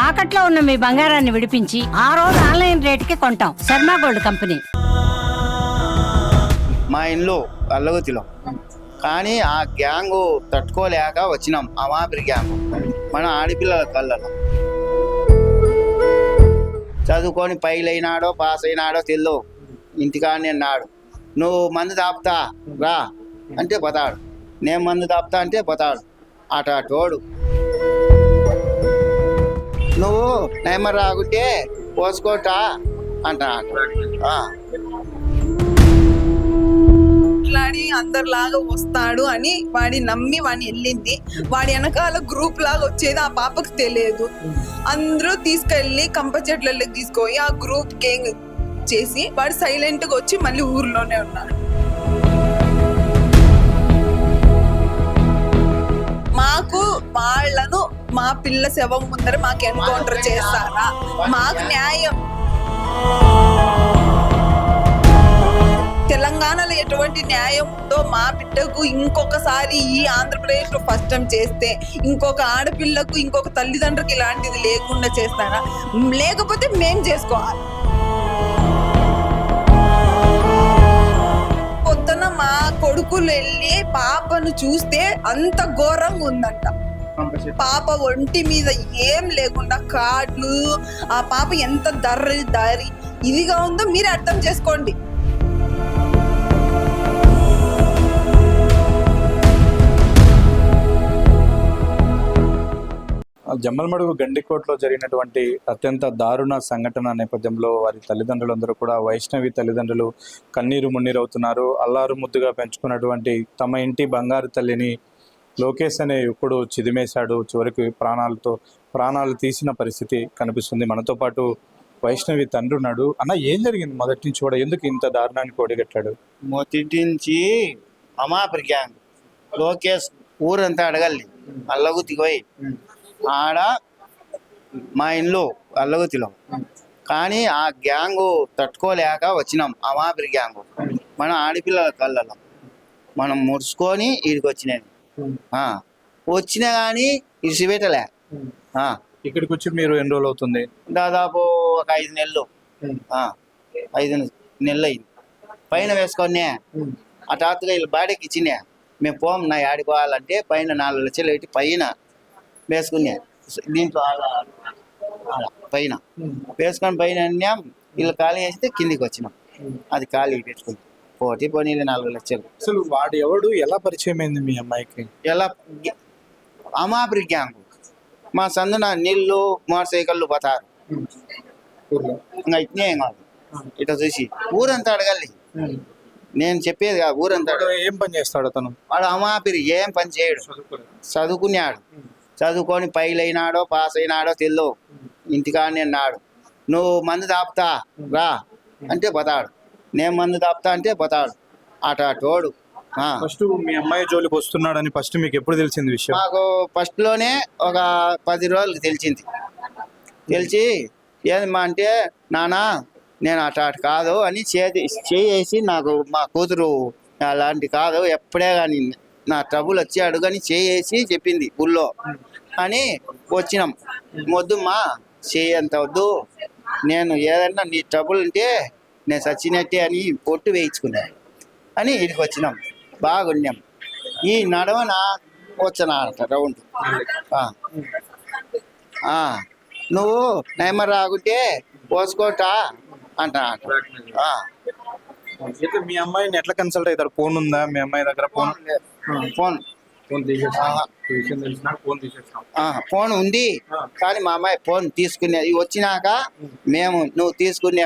తాకట్లో ఉన్న మీ బంగారాన్ని విడిపించి ఆ రోజు ఆన్లైన్ రేటుకి కొంటాం. Sharma gold company. మా ఇల్లు అల్లగుతిలో, కానీ ఆ గ్యాంగు తట్టుకోలేక వచ్చినాం. అమాపిరి గ్యాంగు మన ఆడపిల్లల కళ్ళలో చదువుకొని పైలైనాడో పాస్ అయినాడో తెల్లో ఇంటికాడనే అన్నాడు. నువ్వు మందు తాపుతా రా అంటే పోతాడు, నేను మందు తాపుతా అంటే పోతాడు. అటోడు నువ్వు నైమర్ రాకుంటే పోసుకోటా అంటాడు. మాట్లాడి అందరిలాగా వస్తాడు అని వాడి నమ్మి వాడిని వెళ్ళింది. వాడి వెనకాల గ్రూప్ లాగా వచ్చేది ఆ పాపకు తెలియదు. అందరూ తీసుకెళ్లి కంప చెట్లకి తీసుకొని ఆ గ్రూప్ గేంగ్ చేసి వాడు సైలెంట్ గా వచ్చి మళ్ళీ ఊర్లోనే ఉన్నాడు. మాకు వాళ్ళను మా పిల్ల శవం ముందర మాకు ఎన్కౌంటర్ చేస్తారా? మాకు న్యాయం. తెలంగాణలో ఎటువంటి న్యాయం ఉందో మా బిడ్డకు ఇంకొకసారి ఈ ఆంధ్రప్రదేశ్ లో ఫస్ట్ టైం చేస్తే ఇంకొక ఆడపిల్లకు ఇంకొక తల్లిదండ్రులకు ఇలాంటిది లేకుండా చేస్తారా? లేకపోతే మేం చేసుకోవాలి. పొద్దున మా కొడుకులు వెళ్ళి పాపను చూస్తే అంత ఘోరంగా ఉందంట. పాప ఒంటి మీద ఏం లేకుండా కాట్లు, ఆ పాప ఎంత దారి ఇదిగా ఉందో మీరే అర్థం చేసుకోండి. జమ్మలమడుగు గండికోటలో జరిగినటువంటి అత్యంత దారుణ సంఘటన నేపథ్యంలో వారి తల్లిదండ్రులందరూ కూడా వైష్ణవి తల్లిదండ్రులు కన్నీరు మున్నీరవుతున్నారు. అల్లారు ముద్దుగా పెంచుకున్నటువంటి తమ ఇంటి బంగారు తల్లిని లోకేష్ అనే యువకుడు చిదిమేశాడు. చివరికి ప్రాణాలు తీసిన పరిస్థితి కనిపిస్తుంది. మనతో పాటు వైష్ణవి తండ్రి ఉన్నాడు. అన్న, ఏం జరిగింది మొదటి నుంచి కూడా? ఎందుకు ఇంత దారుణానికి ఒడిగట్టాడు? మొదటి నుంచి అమాపిరి గ్యాంగ్ లోకేష్ ఊరంతా అడగల్లి అల్లగుతికి పోయి ఆడ మా ఇల్లు అల్లగుతిలో, కానీ ఆ గ్యాంగు తట్టుకోలేక వచ్చినాం. అమాపిరి గ్యాంగు మన ఆడపిల్లల కళ్ళలో మనం ముడుచుకొని వీడికి వచ్చినాయి. వచ్చినా కానీ ఇసిపెట్టలే. ఇక్కడికి వచ్చి మీరు ఎన్ని రోజులు అవుతుంది? దాదాపు ఒక 5 నెలలు 5 నెలలు అయింది. పైన వేసుకొని ఆ తాతగా వీళ్ళు బాడీకి ఇచ్చినా మేము పోం నా ఆడుకోవాలంటే పైన 4 లక్షలు పెట్టి పైన వేసుకున్నా. దీంట్లో పైన వేసుకొని పైన అన్నాం. వీళ్ళు ఖాళీ వేస్తే కిందికి వచ్చినాం. అది ఖాళీ పెట్టుకుని పోనీ 4 లక్షలు. అసలు వాడు ఎవడు, ఎలా పరిచయం అయింది మీ అమ్మాయికి? ఎలా అమాపిరి గ్యాంగ్ మా సందున నీళ్ళు మోటార్ సైకిళ్ళు పోతారు. ఇంకా ఇట్నే కాదు, ఇట్లా చూసి ఊరంతా అడగాలి. నేను చెప్పేది కాదు, ఊరంతా. ఏం పని చేస్తాడు అతను? వాడు అమాపిరి ఏం పని చేయడు, చదువుకున్నాడు. చదువుకొని పైలైనాడో పాస్ అయినాడో తెల్లో ఇంటికాడనే అన్నాడు. నువ్వు మందు తాపుతా రా అంటే పోతాడు, నేను మందు తాపుతా అంటే పోతాడు. అటోడు. ఫస్ట్ మీ అమ్మాయి జోలికి వస్తున్నాడని ఫస్ట్ మీకు ఎప్పుడు తెలిసింది విషయం? మాకు ఫస్ట్ లోనే ఒక 10 రోజులకి తెలిసింది. తెలిసి ఏదమ్మా అంటే, నానా నేను అటు కాదు అని చేసి నాకు మా కూతురు అలాంటి కాదు, ఎప్పుడే కానీ నా ట్రబుల్ వచ్చి అడుగని చేసి చెప్పింది ఊళ్ళో అని వచ్చినాం. వద్దుమ్మా చేయంత వద్దు, నేను ఏదన్నా నీ ట్రబుల్ ఉంటే నేను చచ్చినట్టే అని పొట్టు వేయించుకున్నాను అని ఇక్కడికి వచ్చినాం. బాగున్నాం. ఈ నడవన వచ్చిన రౌండ్ నువ్వు నైమర్ రాకుంటే పోసుకోటా అంటాడు. మీ అమ్మాయిని ఎట్లా కన్సల్ట్ అవుతారు? ఫోన్ ఉందా మీ అమ్మాయి దగ్గర? ఫోన్ ఉంది, కానీ మా అమ్మాయి ఫోన్ తీసుకునేది వచ్చినాక మేము నువ్వు తీసుకునే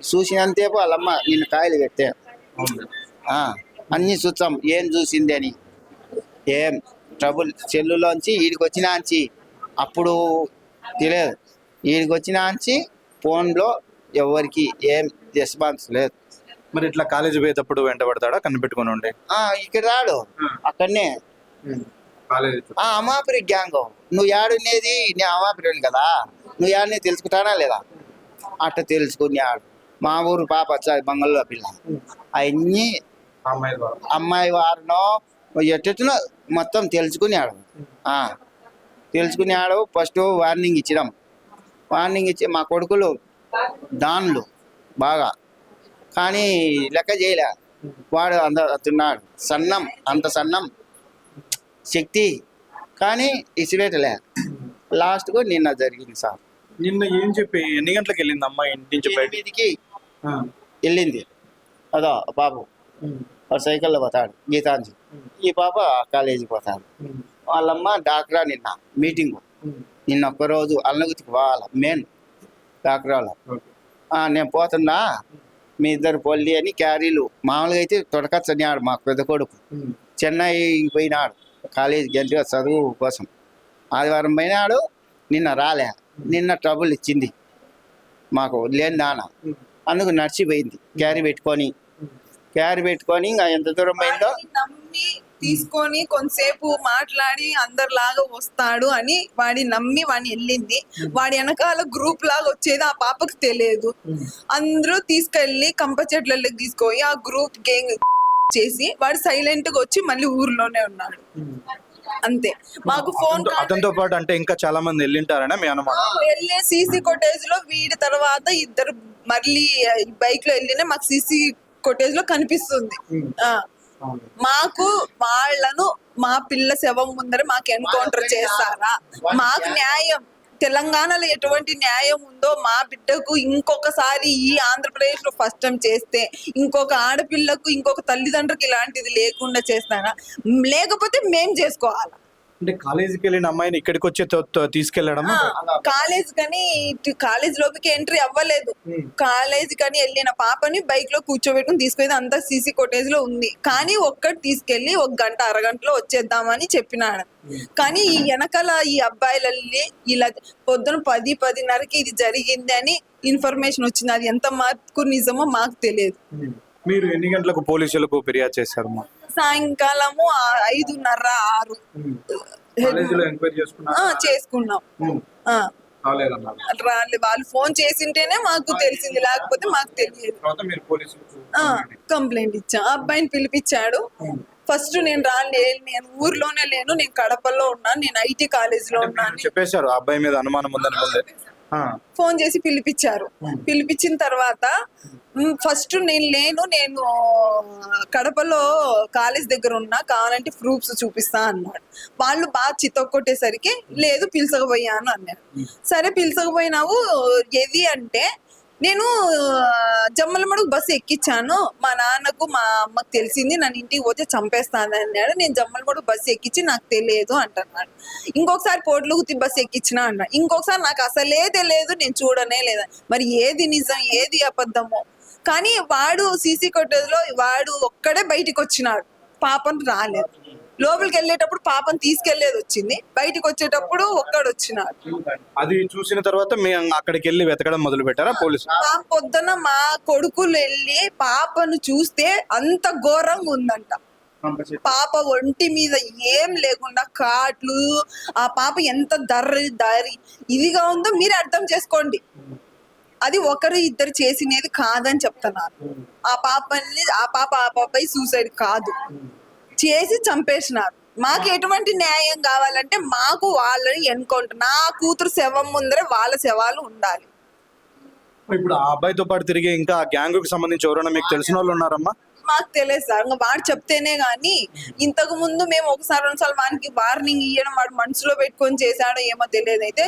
చూసినంతసేపు వాళ్ళమ్మ నిన్ను కాయలు పెట్టే అన్నీ చూస్తాం ఏం చూసింది అని. ఏం ట్రబుల్ సెల్లులోంచి వీడికి వచ్చినాంచి అప్పుడు తెలియదు. వీడికి వచ్చినాంచి ఫోన్లో ఎవరికి ఏం రెస్పాన్స్ లేదు. మరి ఇట్లా కాలేజీ పోయేటప్పుడు వెంట పడతాడా కనిపెట్టుకుని ఉండే? ఇక్కడ రాడు, అక్కడనే అమాపిరి గ్యాంగ్. నువ్వు ఏడునేది నేను అమాపిరిని కదా, నువ్వు ఏడనే తెలుసుకుంటానా లేదా? అట్ట తెలుసుకున్నాడు. మా ఊరు పాప వచ్చాది బంగాల్లో పిల్ల, అవన్నీ అమ్మాయి వారినో ఎట్టనో మొత్తం తెలుసుకున్నాడు. ఫస్ట్ వార్నింగ్ ఇచ్చినాం, వార్నింగ్ ఇచ్చి మా కొడుకులు దాన్లు బాగా, కానీ లెక్క చేయలే. వాడు తిన్నాడు సన్నం, అంత సన్నం శక్తి, కానీ ఇసిరేటలే. లాస్ట్కు నిన్న జరిగింది సార్. నిన్న ఏం చెప్పి ఎన్ని గంటలకు వెళ్ళింది అమ్మాయి ఇంటి నుంచి బయట? 8కి వెళ్ళింది. అదో బాబు వాడు సైకిల్లో పోతాడు గీతాంజలి, ఈ పాప కాలేజీకి పోతాడు. వాళ్ళమ్మ డాక్రా నిన్న మీటింగు, నిన్న ఒక్కరోజు అల్లగుతికి పోవాలి మెయిన్ డాక్టర్ వాళ్ళ. నేను పోతున్నా మీ ఇద్దరు పొల్లి అని క్యారీలు. మామూలుగా అయితే తొడకచ్చనియాడు మా పెద్ద కొడుకు, చెన్నై పోయినాడు కాలేజీ గంటగా చదువు కోసం. ఆదివారం పోయినాడు, నిన్న రాలే. నిన్న ట్రబుల్ ఇచ్చింది మాకు లేని దాన, అందుకు నడిచిపోయింది క్యారీ పెట్టుకొని. ఇంకా ఎంత దూరం పోయిందో వాడిని నమ్మి తీసుకొని కొంతసేపు మాట్లాడి అందరిలాగా వస్తాడు అని వాడి నమ్మి వాడిని వెళ్ళింది. వాడి వెనకాల గ్రూప్ లాగా వచ్చేది ఆ పాపకు తెలియదు. అందరూ తీసుకెళ్లి కంప చెట్లకి తీసుకొని ఆ గ్రూప్ గేంగ్ చేసి వాడు సైలెంట్ గా వచ్చి మళ్ళీ ఊర్లోనే ఉన్నాడు. అంతే. మాకు ఫోన్ అతనితో పాటు అంటే ఇంకా చాలా మంది వెళ్ళింటారనే మీ అనుమానం? వెళ్ళే సీసీ కొటేజ్ లో వీడి తర్వాత ఇద్దరు మళ్ళీ బైక్ లో వెళ్ళిన మాకు సీసీ కొటేజ్ లో కనిపిస్తుంది. మాకు వాళ్ళను మా పిల్ల శవం ముందర మాకు ఎన్కౌంటర్ చేస్తారా? మాకు న్యాయం తెలంగాణలో ఎటువంటి న్యాయం ఉందో మా బిడ్డకు ఇంకొకసారి ఈ ఆంధ్రప్రదేశ్ లో ఫస్ట్ టైం చేస్తే ఇంకొక ఆడపిల్లకు ఇంకొక తల్లిదండ్రులకు ఇలాంటిది లేకుండా చేస్తారా? లేకపోతే మేం చేసుకోవాలా? అంటే కాలేజీకి వెళ్ళిన అమ్మాయిని ఇక్కడికి వచ్చి తీసుకెళ్ళడం, కాలేజ్ కానీ కాలేజ్ లోపలికి ఎంట్రీ అవ్వలేదు. కాలేజ్ కానీ వెళ్ళిన పాపని బైక్ లో కూర్చోబెట్టుకుని తీసుకెళ్ళి అంతా సీసీ కొటేజ్ లో ఉంది. కానీ ఒక్కటి తీసుకెళ్లి 1 గంట అరగంటలో వచ్చేద్దామని చెప్పినాడు. కానీ ఈ వెనకాల ఈ అబ్బాయిలల్లి ఇలా పొద్దున 10-10:30కి ఇది జరిగింది అని ఇన్ఫర్మేషన్ వచ్చింది. అది ఎంత మార్కు నిజమో మాకు తెలియదు. మీరు ఎన్ని గంటలకు పోలీసులకు ఫిర్యాదు చేశారు? సాయంకాలము 5:30-6 చేసుకున్నాం. వాళ్ళు ఫోన్ చేసింటేనే మాకు తెలిసింది, లేకపోతే మాకు తెలియదు. కంప్లైంట్ ఇచ్చా. అబ్బాయిని పిలిపించాడు. ఫస్ట్ నేను నేను ఊర్లోనే లేను, నేను కడపలో ఉన్నాను, నేను ఐటీ కాలేజ్ లో ఉన్నాను చెప్పేశారు. అబ్బాయి మీద అనుమానం ఉందని ఫోన్ చేసి పిలిపించారు. పిలిపించిన తర్వాత ఫస్ట్ నేను కడపలో కాలేజ్ దగ్గర ఉన్నా, కావాలంటే ప్రూఫ్స్ చూపిస్తా అన్నాడు. వాళ్ళు బాగా చితొక్కొట్టేసరికి లేదు పిలిచకపోయాను అన్నాడు. సరే పిలిచకపోయినావు ఏది అంటే, నేను జమ్మలమడుగు బస్సు ఎక్కించాను, మా నాన్నకు మా అమ్మకు తెలిసింది, నన్ను ఇంటికి పోతే చంపేస్తాను అన్నాడు. నేను జమ్మలమడుగు బస్సు ఎక్కించి నాకు తెలియదు అంటున్నాడు. ఇంకొకసారి పోట్లుగుత్తి బస్సు ఎక్కించిన అన్నాడు. ఇంకొకసారి నాకు అసలే తెలియదు, నేను చూడనే లేదా. మరి ఏది నిజం ఏది అబద్ధమో? కానీ వాడు సీసీ కొట్టేజ్ లో వాడు ఒక్కడే బయటికి వచ్చినాడు, పాపను రాలేదు. లోపలికి వెళ్ళేటప్పుడు పాపను తీసుకెళ్లేది వచ్చింది, బయటకు వచ్చేటప్పుడు ఒక్కడు వచ్చినాడు. అది చూసిన తర్వాత మేము అక్కడికి వెళ్ళి వెతకడం మొదలు పెట్టారా పోలీసు? పొద్దున మా కొడుకులు వెళ్ళి పాపను చూస్తే అంత ఘోరంగా ఉందంట. పాప ఒంటి మీద ఏం లేకుండా కాట్లు, ఆ పాప ఎంత దారి ఇదిగా ఉందో మీరు అర్థం చేసుకోండి. అది ఒకరు ఇద్దరు చేసినది కాదని చెప్తున్నారు. ఆ పాప సూసైడ్ కాదు, చేసి చంపేసినారు. మాకు ఎటువంటి న్యాయం కావాలంటే మాకు వాళ్ళని ఎన్కౌంటర్, నా కూతురు శవం ముందరే వాళ్ళ శవాలు ఉండాలి. ఇప్పుడు ఆ అబ్బాయితో పాటు తిరిగి ఇంకా గ్యాంగ్ కు సంబంధించి ఎవరైనా మీకు తెలిసిన వాళ్ళు ఉన్నారమ్మా? మాకు తెలియదు సార్, ఇంకా వాడు చెప్తేనే గానీ. ఇంతకు ముందు మేము 1-2 వానికి వార్నింగ్ ఇవ్వడం వాడు మనసులో పెట్టుకొని చేశాడో ఏమో తెలియదు. అయితే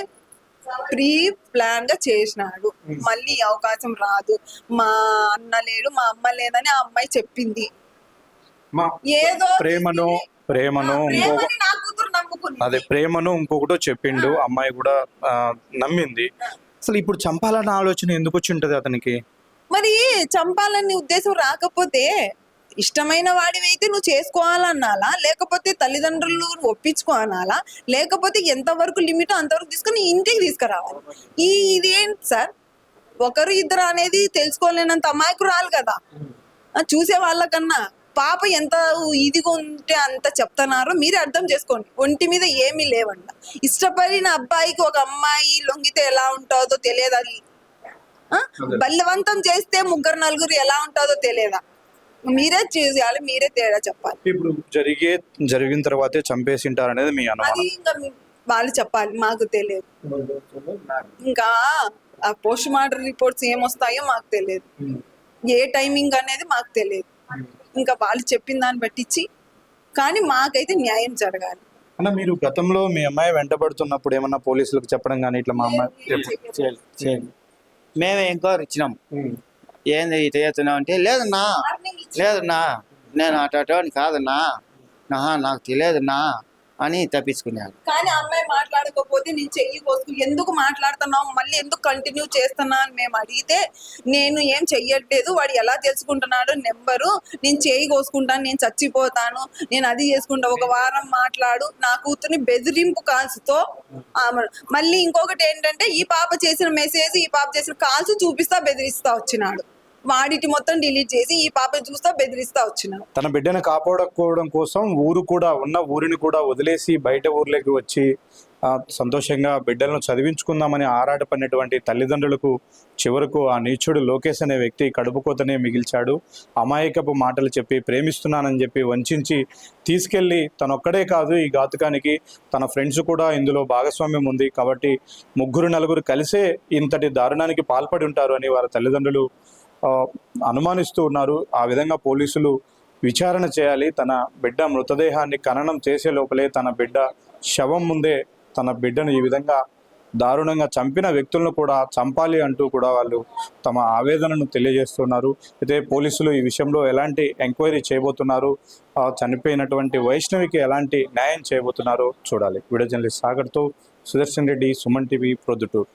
ప్రీ ప్లాన్ గా చేసినాడు. మళ్ళీ అవకాశం రాదు, మా అన్న లేడు మా అమ్మ లేదని ఆ అమ్మాయి చెప్పింది. ఏదో ప్రేమను నా కూతురు నమ్ముకుంది. అదే ప్రేమను ఇంకొకటో చెప్పిండు, అమ్మాయి కూడా నమ్మింది. అసలు ఇప్పుడు చంపాలన్న ఆలోచన ఎందుకు వచ్చి ఉంటది అతనికి? మరి చంపాలనే ఉద్దేశం రాకపోతే ఇష్టమైన వాడివైతే నువ్వు చేసుకోవాలన్నాలా, లేకపోతే తల్లిదండ్రులు ఒప్పించుకోవాలా, లేకపోతే ఎంతవరకు లిమిట్ అంతవరకు తీసుకొని ఇంటికి తీసుకురావాలి. ఇదేంటి సార్, ఒకరు ఇద్దరు అనేది తెలుసుకోలేనంత అమాయకురాలు కదా. చూసే వాళ్ళకన్నా పాప ఎంత ఇదిగా ఉంటే అంత చెప్తున్నారు, మీరే అర్థం చేసుకోండి. ఒంటి మీద ఏమీ లేవంట. ఇష్టపడిన అబ్బాయికి ఒక అమ్మాయి లొంగితే ఎలా ఉంటుందో తెలియదు. అది బలవంతం చేస్తే 3-4 ఎలా ఉంటుందో తెలియదా? మీరే చేయాలి, మీరే తేడా చెప్పాలి. ఇప్పుడు జరిగిన తర్వాతే చంపేసింటారు అనేది మీ అనుమానం? అది ఇంకా వాళ్ళు చెప్పాలి, మాకు తెలియదు. ఇంకా ఆ పోస్ట్ మార్టం రిపోర్ట్స్ ఏమొస్తాయో మాకు తెలియదు, ఏ టైమింగ్ అనేది మాకు తెలియదు. ఇంకా వాళ్ళు చెప్పిన దాన్ని బట్టించి కానీ మాకైతే న్యాయం జరగాలి. అన్న, మీరు గతంలో మీ అమ్మాయి వెంటబడుతున్నప్పుడు ఏమన్నా పోలీసులకు చెప్పడం కానీ ఇట్లా మా అమ్మాయి మేమే ఎంక్వైరీ ఇచ్చినాం. ఏంది ఇటు చేస్తున్నావు అంటే లేదన్నా నేను అటోని కాదన్నా, నాకు తెలియదన్నా అని తప్పించుకున్నాను. కానీ అమ్మాయి మాట్లాడకపోతే నేను చెయ్యి కోసుకుని ఎందుకు మాట్లాడుతున్నావు, మళ్ళీ ఎందుకు కంటిన్యూ చేస్తున్నా అని మేము అడిగితే నేను ఏం చెయ్యట్లేదు, వాడు ఎలా తెలుసుకుంటున్నాడు నెంబరు, నేను చేయి కోసుకుంటాను, నేను చచ్చిపోతాను, నేను అది చేసుకుంటా, ఒక వారం మాట్లాడు, నా కూతుర్ని బెదిరింపు కాల్స్తో మళ్ళీ ఇంకొకటి ఏంటంటే ఈ పాప చేసిన మెసేజ్, ఈ పాప చేసిన కాల్స్ చూపిస్తా బెదిరిస్తా వచ్చినాడు. వాడిటి మొత్తం డిలీట్ చేసి ఈ పాప చూస్తా బెదిరిస్తా వచ్చినాడు. తన బిడ్డను కాపాడుకోవడం కోసం ఊరిని కూడా వదిలేసి బయట ఊర్లోకి వచ్చి సంతోషంగా బిడ్డలను చదివించుకుందామని ఆరాటపడినటువంటి తల్లిదండ్రులకు చివరకు ఆ నీచుడు లోకేష్ అనే వ్యక్తి కడుపుకోతనే మిగిల్చాడు. అమాయకపు మాటలు చెప్పి ప్రేమిస్తున్నానని చెప్పి వంచి తీసుకెళ్లి తనొక్కడే కాదు ఈ ఘాతుకానికి తన ఫ్రెండ్స్ కూడా ఇందులో భాగస్వామ్యం ఉంది కాబట్టి 3-4 కలిసే ఇంతటి దారుణానికి పాల్పడి ఉంటారు అని వారి తల్లిదండ్రులు అనుమానిస్తూ ఉన్నారు. ఆ విధంగా పోలీసులు విచారణ చేయాలి. తన బిడ్డ మృతదేహాన్ని ఖననం చేసే లోపలే తన బిడ్డ శవం ముందే తన బిడ్డను ఈ విధంగా దారుణంగా చంపిన వ్యక్తులను కూడా చంపాలి అంటూ కూడా వాళ్ళు తమ ఆవేదనను తెలియజేస్తున్నారు. అయితే పోలీసులు ఈ విషయంలో ఎలాంటి ఎంక్వైరీ చేయబోతున్నారు, చనిపోయినటువంటి వైష్ణవికి ఎలాంటి న్యాయం చేయబోతున్నారో చూడాలి. వీడియో జర్నలిస్ట్ సాగర్తో సుదర్శన్ రెడ్డి, సుమన్ టీవీ, ప్రొద్దుటూరు.